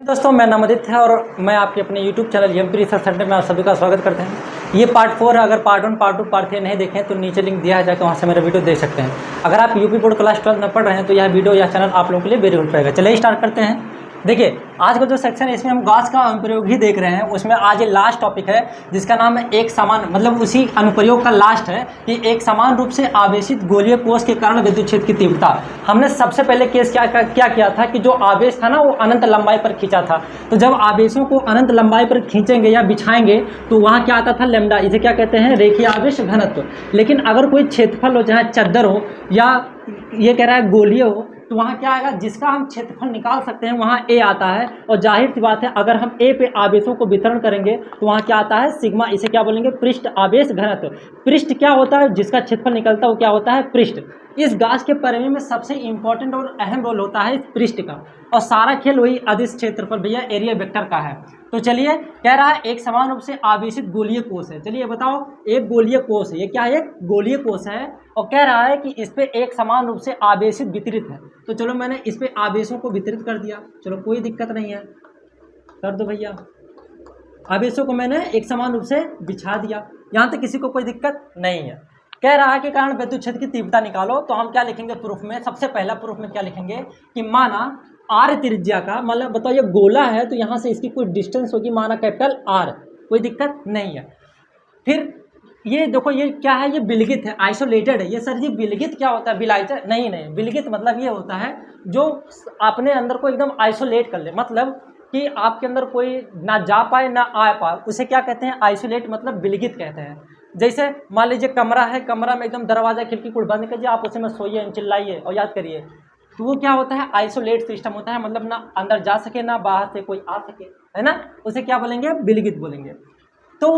दोस्तों, मैं नाम आदित्य है और मैं आपके अपने YouTube channel MP research centre में आप सभी का स्वागत करते हैं। ये पार्ट 4 है। अगर पार्ट 1, पार्ट 2, पार्ट 3 नहीं देखें तो नीचे लिंक दिया है, जाकर वहाँ से मेरा वीडियो देख सकते हैं। अगर आप यूपी बोर्ड क्लास 12 में पढ़ रहे हैं तो यह वीडियो या चैनल आप लोगों के लिए वेरी हेल्प रहेगा। चलिए स्टार्ट करते हैं। देखिए, आज का जो सेक्शन है इसमें हम गॉस का अनुप्रयोग ही देख रहे हैं। उसमें आज ये लास्ट टॉपिक है जिसका नाम है एक समान, मतलब उसी अनुप्रयोग का लास्ट है कि एक समान रूप से आवेशित गोलीय कोष के कारण विद्युत क्षेत्र की तीव्रता। हमने सबसे पहले केस क्या किया था कि जो आवेश था ना वो अनंत लंबाई पर खींचा था। तो जब आवेशों को अनंत लंबाई पर खींचेंगे या बिछाएंगे तो वहाँ क्या आता था, लैम्डा। इसे क्या कहते हैं, रेखीय आवेश घनत्व। लेकिन अगर कोई क्षेत्रफल हो, जहाँ चद्दर हो या ये कह रहा है गोलीय हो, तो वहाँ क्या आएगा, जिसका हम क्षेत्रफल निकाल सकते हैं वहाँ ए आता है। और जाहिर सी बात है, अगर हम ए पे आवेशों को वितरण करेंगे तो वहाँ क्या आता है, सिग्मा। इसे क्या बोलेंगे, पृष्ठ आवेश घनत्व। पृष्ठ क्या होता है, जिसका क्षेत्रफल निकलता है वो क्या होता है, पृष्ठ। इस गाज के परिमेय में सबसे इंपॉर्टेंट और अहम रोल होता है इस पृष्ठ का। और सारा खेल वही अदिश क्षेत्रफल भैया एरिया वेक्टर का है। तो चलिए, कह रहा है एक समान रूप से आवेशित गोलीय कोष है। चलिए बताओ, एक गोलीय कोष है, ये क्या है, एक गोलीय कोष है। और कह रहा है कि इस पे एक समान रूप से आवेशित वितरित है। तो चलो मैंने इस पे आवेशों को वितरित कर दिया, चलो कोई दिक्कत नहीं है, कर दो भैया। आवेशों को मैंने एक समान रूप से बिछा दिया, यहाँ तक किसी को कोई दिक्कत नहीं है। कह रहा है कि कारण विद्युत क्षेत्र की तीव्रता निकालो। तो हम क्या लिखेंगे प्रूफ में, सबसे पहला प्रूफ में क्या लिखेंगे कि माना आर त्रिज्या का, मतलब बताओ ये गोला है तो यहाँ से इसकी कोई डिस्टेंस होगी, माना कैपिटल आर, कोई दिक्कत नहीं है। फिर ये देखो, ये क्या है, ये विलगित है, आइसोलेटेड है। ये सर जी विलगित क्या होता है, विलायित नहीं, विलगित मतलब ये होता है जो अपने अंदर को एकदम आइसोलेट कर ले, मतलब कि आपके अंदर कोई ना जा पाए ना आ पाए, उसे क्या कहते हैं, आइसोलेट, मतलब विलगित कहते हैं। जैसे मान लीजिए कमरा है, कमरा में एकदम दरवाजा खिड़की को बंद कीजिए, आप उसे में सोइए, चिल्लाइए और याद करिए, तो वो क्या होता है, आइसोलेट सिस्टम होता है। मतलब ना अंदर जा सके ना बाहर से कोई आ सके, है ना, उसे क्या बोलेंगे, विलगित बोलेंगे। तो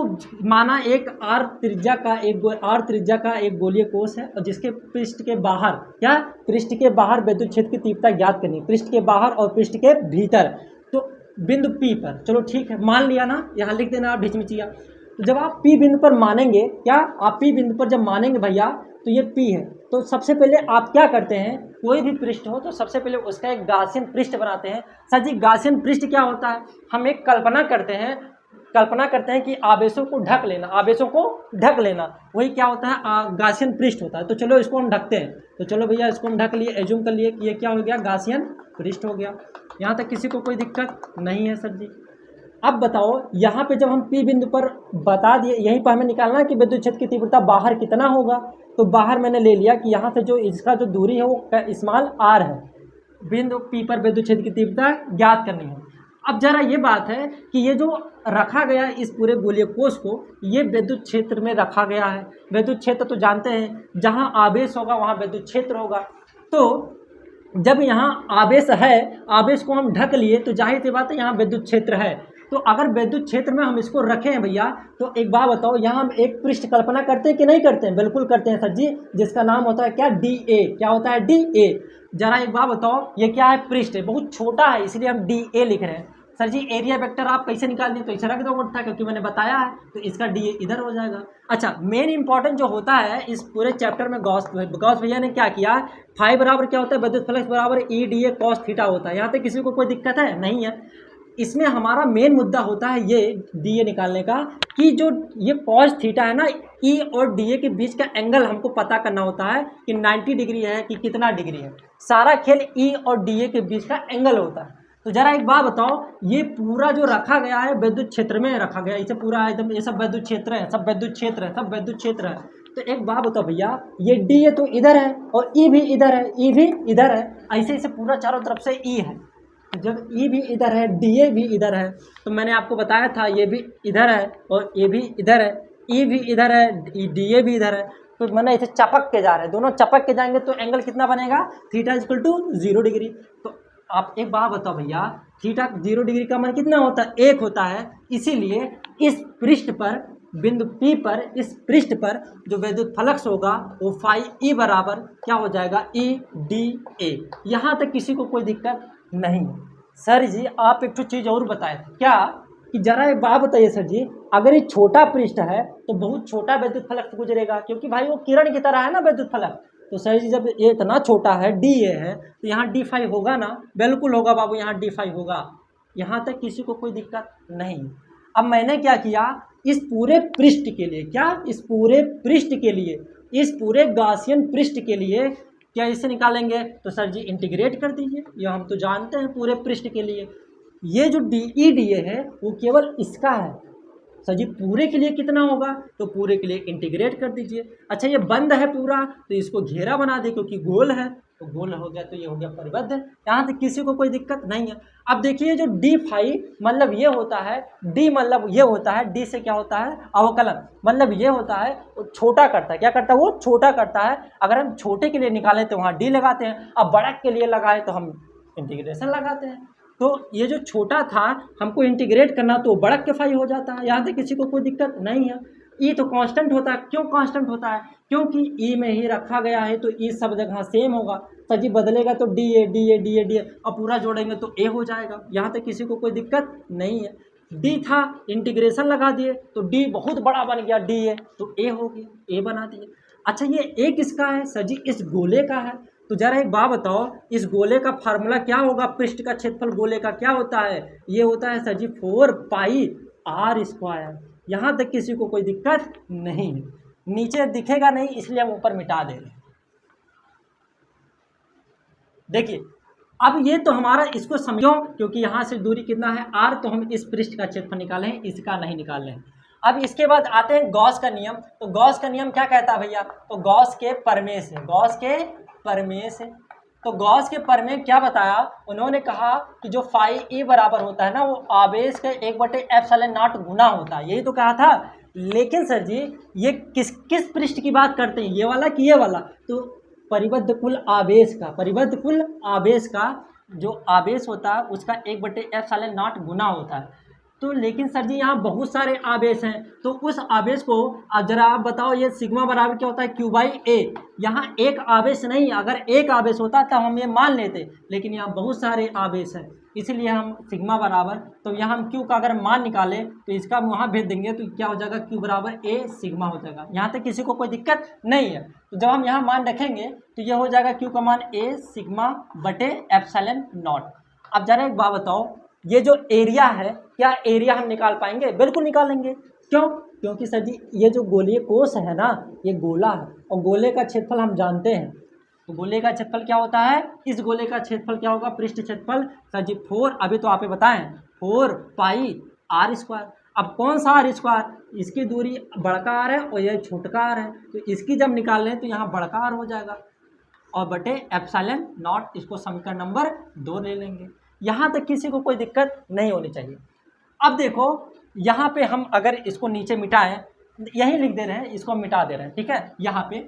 माना एक आर त्रिज्या का एक गोलीय कोष है और जिसके पृष्ठ के बाहर, क्या, पृष्ठ के बाहर विद्युत क्षेत्र की तीव्रता ज्ञात करनी, पृष्ठ के बाहर और पृष्ठ के भीतर। तो बिंदु P पर, चलो ठीक है, मान लिया ना, यहाँ लिख देना आप ढिचमिचिया। तो जब आप P बिंदु पर मानेंगे, क्या आप P बिंदु पर जब मानेंगे भैया, तो ये P है। तो सबसे पहले आप क्या करते हैं, कोई भी पृष्ठ हो तो सबसे पहले उसका एक गासियन पृष्ठ बनाते हैं। सर जी गासियन पृष्ठ क्या होता है, हम एक कल्पना करते हैं कि आवेशों को ढक लेना, वही क्या होता है, गासियन पृष्ठ होता है। तो चलो इसको हम ढकते हैं। तो चलो भैया इसको हम ढक लिए, एज्यूम कर लिए कि ये क्या हो गया, गासियन पृष्ठ हो गया। यहाँ तक किसी को कोई दिक्कत नहीं है सर जी। अब बताओ, यहाँ पे जब हम P बिंदु पर बता दिए, यहीं पर हमें निकालना है कि विद्युत क्षेत्र की तीव्रता बाहर कितना होगा। तो बाहर मैंने ले लिया कि यहाँ से जो इसका जो दूरी है वो स्मॉल r है। बिंदु P पर विद्युत क्षेत्र की तीव्रता ज्ञात करनी है। अब जरा ये बात है कि ये जो रखा गया इस पूरे गोलीय कोष को, ये विद्युत क्षेत्र में रखा गया है। विद्युत क्षेत्र तो जानते हैं, जहाँ आवेश होगा वहाँ विद्युत क्षेत्र होगा। तो जब यहाँ आवेश है, आवेश को हम ढक लिए, तो जाहिर सी बात है यहाँ विद्युत क्षेत्र है। तो अगर विद्युत क्षेत्र में हम इसको रखें हैं भैया, तो एक बात बताओ, यहाँ हम एक पृष्ठ कल्पना करते हैं कि नहीं करते हैं, बिल्कुल करते हैं सर जी, जिसका नाम होता है क्या, DA। क्या होता है, DA। जरा एक बात बताओ, ये क्या है, पृष्ठ है, बहुत छोटा है, इसलिए हम DA लिख रहे हैं। सर जी एरिया वेक्टर आप कैसे निकाल दें, तो इसे रख दो उठा, क्योंकि मैंने बताया है, तो इसका DA इधर हो जाएगा। अच्छा, मेन इंपॉर्टेंट जो होता है इस पूरे चैप्टर में, गॉस भैया ने क्या किया, फाई बराबर क्या होता है, विद्युत फ्लक्स बराबर EDA cos थीटा होता है। यहाँ पे किसी को कोई दिक्कत है नहीं है। इसमें हमारा मेन मुद्दा होता है ये DA निकालने का, कि जो ये cos थीटा है ना, E और DA के बीच का एंगल हमको पता करना होता है कि 90 डिग्री है कि कितना डिग्री है। सारा खेल E और DA के बीच का एंगल होता है। तो जरा एक बात बताओ, ये पूरा जो रखा गया है विद्युत क्षेत्र में रखा गया, इसे पूरा एकदम, ये सब विद्युत क्षेत्र है, सब विद्युत क्षेत्र है। तो एक बात बताओ भैया, ये DA तो इधर है और E भी इधर है, E भी इधर है, ऐसे ऐसे पूरा चारों तरफ से E है। जब E भी इधर है, DA भी इधर है, तो मैंने आपको बताया था ये भी इधर है और ये भी इधर है, E भी इधर है, DA भी इधर है। तो मैंने इसे चपक के जा रहे हैं, दोनों चपक के जाएंगे तो एंगल कितना बनेगा, थीटा इक्वल टू 0 डिग्री। तो आप एक बात बताओ भैया, थीटा 0 डिग्री का मान कितना होता है, 1 होता है। इसीलिए इस पृष्ठ पर, बिंदु P पर, इस पृष्ठ पर जो विद्युत फ्लक्स होगा वो फाई E बराबर क्या हो जाएगा, EDA। यहाँ तक किसी को कोई दिक्कत नहीं। सर जी आप एक तो चीज़ और बताए थे क्या, कि जरा एक बात बताइए सर जी, अगर ये छोटा पृष्ठ है तो बहुत छोटा विद्युत फ्लक्स गुजरेगा, क्योंकि भाई वो किरण की तरह है ना विद्युत फ्लक्स। तो सर जी जब ये इतना छोटा है, DA है, तो यहाँ D5 होगा ना, बिल्कुल होगा बाबू, यहाँ D5 होगा। यहाँ तक किसी को कोई दिक्कत नहीं। अब मैंने क्या किया, इस पूरे पृष्ठ के लिए, क्या इस पूरे पृष्ठ के लिए, इस पूरे गॉसियन पृष्ठ के लिए क्या इसे निकालेंगे, तो सर जी इंटीग्रेट कर दीजिए, ये हम तो जानते हैं पूरे पृष्ठ के लिए। ये जो DE है वो केवल इसका है सर जी, पूरे के लिए कितना होगा, तो पूरे के लिए इंटीग्रेट कर दीजिए। अच्छा ये बंद है पूरा, तो इसको घेरा बना दे क्योंकि गोल है, तो गोल हो गया, तो ये हो गया परिबद्ध। यहाँ तक किसी को कोई दिक्कत नहीं है। अब देखिए जो D फाई मतलब ये होता है, D मतलब ये होता है, D से क्या होता है, अवकलन, मतलब ये होता है वो छोटा करता है, क्या करता है, वो छोटा करता है। अगर हम छोटे के लिए निकालें तो वहाँ D लगाते हैं, अब बड़ा के लिए लगाए तो हम इंटीग्रेशन लगाते हैं। तो ये जो छोटा था हमको इंटीग्रेट करना, तो बड़ा के फाई हो जाता है। यहाँ तक किसी को कोई दिक्कत नहीं है। ई तो कांस्टेंट होता है, क्यों कांस्टेंट होता है, क्योंकि ई में ही रखा गया है, तो ई सब जगह सेम होगा। सर जी बदलेगा तो डी ए, अब पूरा जोड़ेंगे तो ए हो जाएगा। यहाँ तक किसी को कोई दिक्कत नहीं है। डी था, इंटीग्रेशन लगा दिए तो डी बहुत बड़ा बन गया, डी ए तो ए हो गया, ए बना दिए। अच्छा ये ए किसका है, सर जी इस गोले का है। तो जरा एक बात बताओ, इस गोले का फार्मूला क्या होगा, पृष्ठ का क्षेत्रफल गोले का क्या होता है, ये होता है सर जी 4πr²। यहाँ तक किसी को कोई दिक्कत नहीं है। नीचे दिखेगा नहीं इसलिए हम ऊपर मिटा दे रहे हैं। देखिए अब ये तो हमारा, इसको समझो क्योंकि यहाँ से दूरी कितना है r, तो हम इस पृष्ठ का क्षेत्रफल निकाले हैं, इसका नहीं निकाल रहे हैं। अब इसके बाद आते हैं गॉस का नियम। तो गॉस का नियम क्या कहता है भैया, तो गॉस के प्रमेय से, गॉस के प्रमेय से, तो गॉस के प्रमेय क्या बताया, उन्होंने कहा कि जो फाई ई बराबर होता है ना, वो आवेश के 1/ε0 गुना होता है, यही तो कहा था। लेकिन सर जी ये किस पृष्ठ की बात करते हैं, ये वाला कि ये वाला, तो परिबद्ध कुल आवेश का, परिबद्ध कुल आवेश का जो आवेश होता है उसका 1/ε0 गुना होता है। तो लेकिन सर जी यहाँ बहुत सारे आवेश हैं, तो उस आवेश को जरा आप बताओ, ये सिग्मा बराबर क्या होता है, Q/A। यहाँ एक आवेश नहीं, अगर एक आवेश होता तो हम ये मान लेते, लेकिन यहाँ बहुत सारे आवेश हैं, इसलिए हम सिग्मा बराबर, तो यहाँ हम Q का अगर मान निकालें तो इसका वहाँ भेज देंगे तो क्या हो जाएगा, Q बराबर A सिग्मा हो जाएगा। यहाँ तक किसी को कोई दिक्कत नहीं है। तो जब हम यहाँ मान रखेंगे तो ये हो जाएगा Q का मान A सिग्मा/ε0। अब जरा एक बात बताओ, ये जो एरिया है, क्या एरिया हम निकाल पाएंगे, बिल्कुल निकालेंगे। क्यों, क्योंकि सर जी ये जो गोलीय कोश है ना, ये गोला है और गोले का क्षेत्रफल हम जानते हैं। तो गोले का क्षेत्रफल क्या होता है, इस गोले का क्षेत्रफल क्या होगा, पृष्ठ क्षेत्रफल सर जी 4, अभी तो आप बताएं 4πr²। अब कौन सा r², इसकी दूरी बड़का आर है और यह छोटका आर है, तो इसकी जब निकाल लें तो यहाँ बड़का आर हो जाएगा और बटे ε0, इसको समीकरण नंबर 2 ले लेंगे। यहाँ तक किसी को कोई दिक्कत नहीं होनी चाहिए। अब देखो यहाँ पे हम अगर इसको नीचे मिटाएं, यही लिख दे रहे हैं, इसको मिटा दे रहे हैं, ठीक है, यहाँ पे,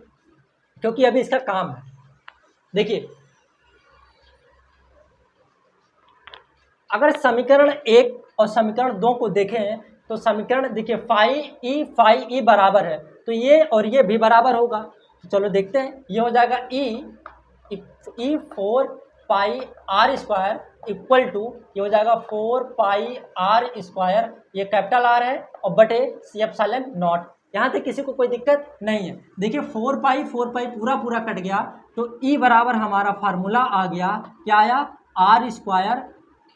क्योंकि अभी इसका काम है। देखिए अगर समीकरण 1 और समीकरण 2 को देखें तो समीकरण देखिए फाई ई बराबर है, तो ये और ये भी बराबर होगा। तो चलो देखते हैं, ये हो जाएगा ई 4πr² इक्वल टू, ये हो जाएगा 4πr², ये कैपिटल आर है और बटे ε0। यहाँ तक किसी को कोई दिक्कत नहीं है। देखिए 4π पूरा कट गया, तो ई बराबर हमारा फार्मूला आ गया, क्या आया, r²,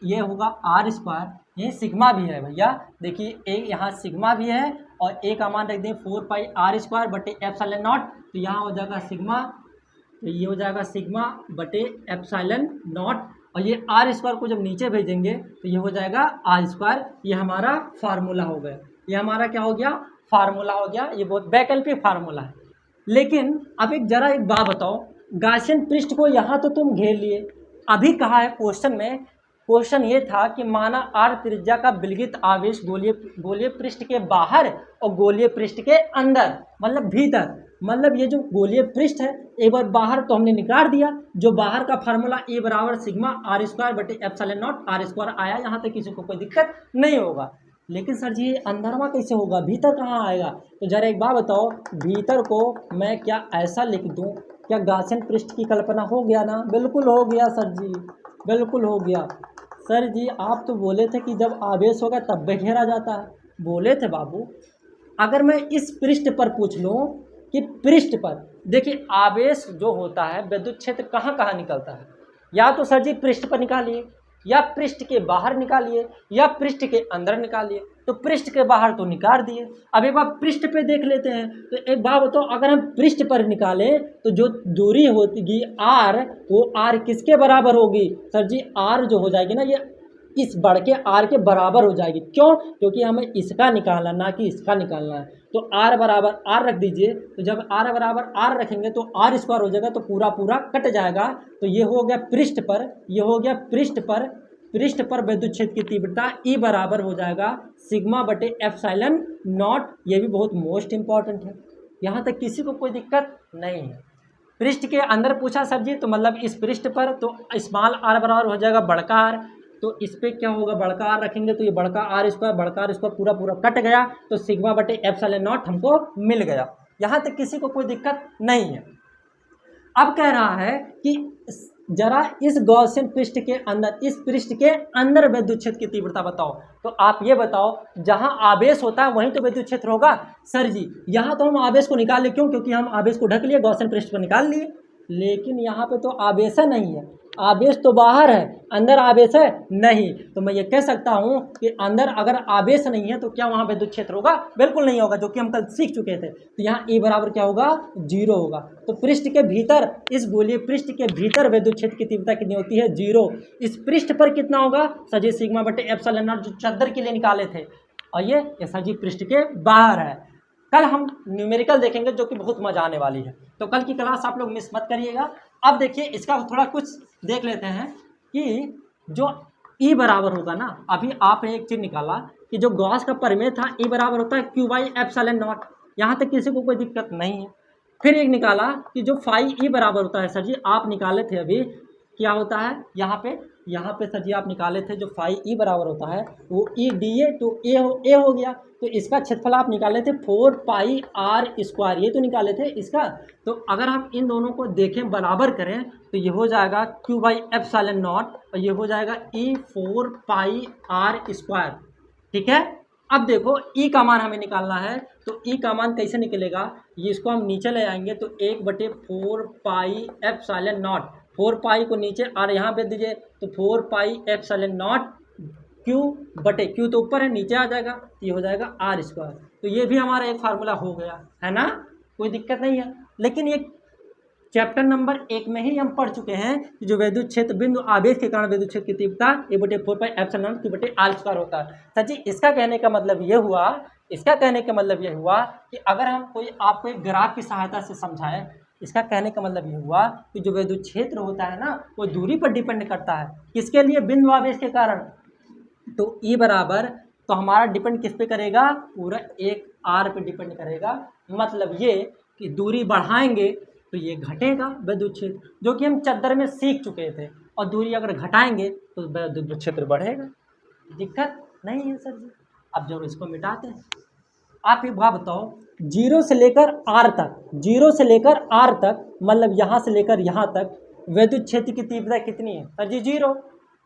ये होगा r², ये सिग्मा भी है भैया, देखिए एक यहाँ सिग्मा भी है और एक का मान रख दें 4πr² बटे ε0, तो यहाँ हो जाएगा सिग्मा, तो ये हो जाएगा सिग्मा बटे ε0, और ये r² को जब नीचे भेजेंगे तो ये हो जाएगा r²। ये हमारा फार्मूला हो गया, ये हमारा क्या हो गया, फार्मूला हो गया। ये बहुत वैकल्पिक फार्मूला है। लेकिन अब एक जरा एक बात बताओ, गॉसियन पृष्ठ को यहाँ तो तुम घेर लिए, अभी कहा है क्वेश्चन में, क्वेश्चन ये था कि माना r त्रिज्या का विलगित आवेश गोलीय पृष्ठ के बाहर और गोलीय पृष्ठ के अंदर, मतलब भीतर, मतलब ये जो गोलीय पृष्ठ है एक बार बाहर तो हमने निकाल दिया, जो बाहर का फार्मूला ए बराबर सिग्मा r² बटे ε0 r² आया, यहाँ तक किसी को कोई दिक्कत नहीं होगा। लेकिन सर जी अंदरवा कैसे होगा, भीतर कहाँ आएगा, तो जरा एक बात बताओ, भीतर को मैं क्या ऐसा लिख दूँ, क्या गॉसियन पृष्ठ की कल्पना हो गया ना, बिल्कुल हो गया सर जी, बिल्कुल हो गया। सर जी आप तो बोले थे कि जब आवेश होगा तब घेरा जाता है, बोले थे बाबू। अगर मैं इस पृष्ठ पर पूछ लूँ कि पृष्ठ पर देखिए आवेश जो होता है, विद्युत क्षेत्र कहाँ कहाँ निकलता है, या तो सर जी पृष्ठ पर निकालिए, या पृष्ठ के बाहर निकालिए या पृष्ठ के अंदर निकालिए। तो पृष्ठ के बाहर तो निकाल दिए, अब एक बार पृष्ठ पे देख लेते हैं। तो एक बात बताओ, अगर हम पृष्ठ पर निकालें तो जो दूरी होगी r, वो r किसके बराबर होगी? सर जी r जो हो जाएगी ना, ये इस बढ़ के r के बराबर हो जाएगी। क्यों? क्योंकि हमें इसका निकालना ना कि इसका निकालना है। तो r बराबर r रख दीजिए। तो जब r बराबर r रखेंगे तो r स्क्वायर हो जाएगा, तो पूरा पूरा कट जाएगा। तो ये हो गया पृष्ठ पर, ये हो गया पृष्ठ पर विद्युत क्षेत्र की तीव्रता E बराबर हो जाएगा सिग्मा बटे एप्सिलॉन नॉट। ये भी बहुत मोस्ट इंपॉर्टेंट है, यहाँ तक किसी को कोई दिक्कत नहीं है। पृष्ठ के अंदर पूछा सर जी, तो मतलब इस पृष्ठ पर तो स्मॉल r बराबर हो जाएगा बड़का r। तो इस पर क्या होगा, बड़का r रखेंगे तो ये बड़का r स्क्वायर पूरा पूरा कट गया, तो सिग्मा बटे एप्सिलॉन नॉट हमको मिल गया। यहाँ तक किसी को कोई दिक्कत नहीं है। अब कह रहा है कि जरा इस गॉसियन पृष्ठ के अंदर, इस पृष्ठ के अंदर विद्युत क्षेत्र की तीव्रता बताओ। तो आप ये बताओ, जहां आवेश होता है वहीं तो विद्युत क्षेत्र होगा। सर जी यहां तो हम आवेश को निकाल लिए, क्यों? क्योंकि हम आवेश को ढक लिए, गॉसियन पृष्ठ पर निकाल लिए। लेकिन यहाँ पे तो आवेश नहीं है, आवेश तो बाहर है, अंदर आवेश है नहीं। तो मैं ये कह सकता हूँ कि अंदर अगर आवेश नहीं है तो क्या वहाँ विद्युत क्षेत्र होगा? बिल्कुल नहीं होगा, जो कि हम कल सीख चुके थे। तो यहाँ E बराबर क्या होगा? 0 होगा। तो पृष्ठ के भीतर, इस गोलीय पृष्ठ के भीतर विद्युत क्षेत्र की तीव्रता कितनी होती है? 0। इस पृष्ठ पर कितना होगा? सजी सिग्मा बटे एप्सिलॉन नॉट, जो चद्दर के लिए निकाले थे। और ये सजी पृष्ठ के बाहर है। कल हम न्यूमेरिकल देखेंगे जो कि बहुत मजा आने वाली है, तो कल की क्लास आप लोग मिस मत करिएगा। अब देखिए इसका थोड़ा कुछ देख लेते हैं कि जो E बराबर होगा ना, अभी आपने एक चीज़ निकाला कि जो गॉस का प्रमेय था E बराबर होता है Q बाई एप्सिलॉन नॉट, यहाँ तक किसी को कोई दिक्कत नहीं है। फिर एक निकाला कि जो फाई E बराबर होता है, सर जी आप निकाले थे अभी, क्या होता है यहाँ पे सर जी आप निकाले थे जो फाई E बराबर होता है वो E dA, तो A हो गया। तो इसका क्षेत्रफल आप निकाले थे 4 पाई r स्क्वायर, ये तो निकाले थे इसका। तो अगर हम इन दोनों को देखें, बराबर करें, तो ये हो जाएगा Q बाई एप्सिलॉन नॉट और ये हो जाएगा E 4 पाई r स्क्वायर। ठीक है, अब देखो E का मान हमें निकालना है, तो E का मान कैसे निकलेगा? ये इसको हम नीचे ले आएंगे, तो 1/4 पाई एप्सिलॉन नॉट, 4 पाई को नीचे और यहाँ पे दीजिए, तो 4 पाई एप्सिलॉन नॉट Q बटे Q तो ऊपर है, नीचे आ जाएगा, तो ये हो जाएगा r स्क्वायर। तो ये भी हमारा एक फार्मूला हो गया है ना, कोई दिक्कत नहीं है। लेकिन ये चैप्टर नंबर 1 में ही हम पढ़ चुके हैं कि जो विद्युत क्षेत्र बिंदु आवेश के कारण विद्युत क्षेत्र की तीव्रता 1/4 पाई एप्सिलॉन नॉट Q बटे r स्क्वायर होता है। सर जी इसका कहने का मतलब ये हुआ कि अगर हम कोई आपको एक ग्राफ की सहायता से समझाएं, इसका कहने का मतलब ये हुआ कि जो विद्युत क्षेत्र होता है ना, वो दूरी पर डिपेंड करता है। किसके लिए? बिंदु आवेश के कारण। तो E बराबर, तो हमारा डिपेंड किस पे करेगा? पूरा एक R पे डिपेंड करेगा। मतलब ये कि दूरी बढ़ाएंगे तो ये घटेगा विद्युत क्षेत्र, जो कि हम चद्दर में सीख चुके थे। और दूरी अगर घटाएंगे तो विद्युत क्षेत्र बढ़ेगा। दिक्कत नहीं है सर जी। अब जब इसको मिटाते हैं, आप एक बात बताओ, 0 से लेकर R तक, मतलब यहाँ से लेकर यहाँ तक विद्युत क्षेत्र की तीव्रता कितनी है? सर जी 0।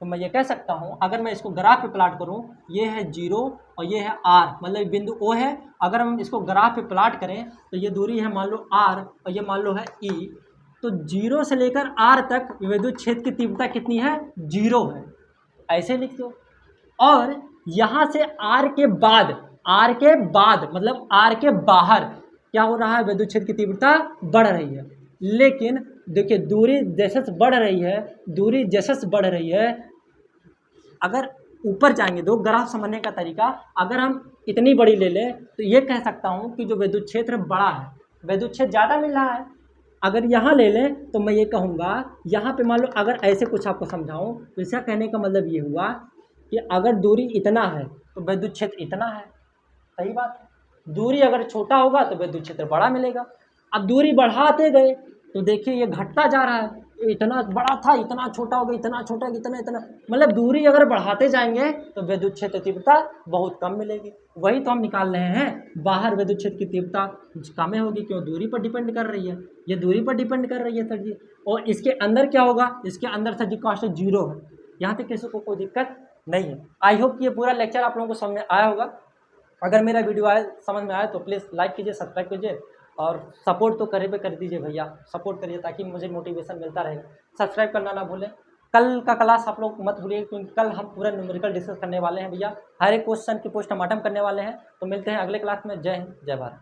तो मैं ये कह सकता हूँ, अगर मैं इसको ग्राफ पे प्लाट करूँ, ये है 0 और ये है R, मतलब बिंदु O है। अगर हम इसको ग्राफ पे प्लाट करें तो ये दूरी है मान लो R और ये मान लो है E। तो 0 से लेकर R तक विद्युत क्षेत्र की तीव्रता कितनी है? 0 है, ऐसे लिख दो। और यहाँ से R के बाद मतलब R के बाहर क्या हो रहा है? विद्युत क्षेत्र की तीव्रता बढ़ रही है। लेकिन देखिए दूरी जैसे बढ़ रही है, अगर ऊपर जाएंगे, दो ग्राफ समझने का तरीका, अगर हम इतनी बड़ी ले लें तो ये कह सकता हूँ कि जो विद्युत क्षेत्र बड़ा है, विद्युत क्षेत्र ज़्यादा मिल रहा है। अगर यहाँ ले लें तो मैं ये कहूँगा, यहाँ पे मान लो अगर ऐसे कुछ आपको समझाऊँ, तो इसका कहने का मतलब ये हुआ कि अगर दूरी इतना है तो विद्युत क्षेत्र इतना है। सही बात है। दूरी अगर छोटा होगा तो विद्युत क्षेत्र बड़ा मिलेगा। अब दूरी बढ़ाते गए तो देखिए ये घटता जा रहा है, इतना बड़ा था, इतना छोटा हो गया, इतना छोटा, इतना, मतलब दूरी अगर बढ़ाते जाएंगे तो विद्युत क्षेत्र तीव्रता बहुत कम मिलेगी। वही तो हम निकाल रहे हैं, बाहर विद्युत क्षेत्र की तीव्रता कम होगी, क्यों? दूरी पर डिपेंड कर रही है, ये दूरी पर डिपेंड कर रही है सर जी। और इसके अंदर क्या होगा? इसके अंदर सर जी कॉस्ट 0 है। यहाँ पे किसी को कोई दिक्कत नहीं है। आई होप कि ये पूरा लेक्चर आप लोगों को समझ में आया होगा। अगर मेरा वीडियो समझ में आए तो प्लीज़ लाइक कीजिए, सब्सक्राइब कीजिए और सपोर्ट तो कर दीजिए भैया, सपोर्ट करिए ताकि मुझे मोटिवेशन मिलता रहेगा। सब्सक्राइब करना ना भूलें। कल का क्लास आप लोग मत भूलिए, क्योंकि कल हम पूरा न्यूमेरिकल डिस्कस करने वाले हैं भैया। हर एक क्वेश्चन की पोस्टमार्टम करने वाले हैं। तो मिलते हैं अगले क्लास में। जय हिंद, जय भारत।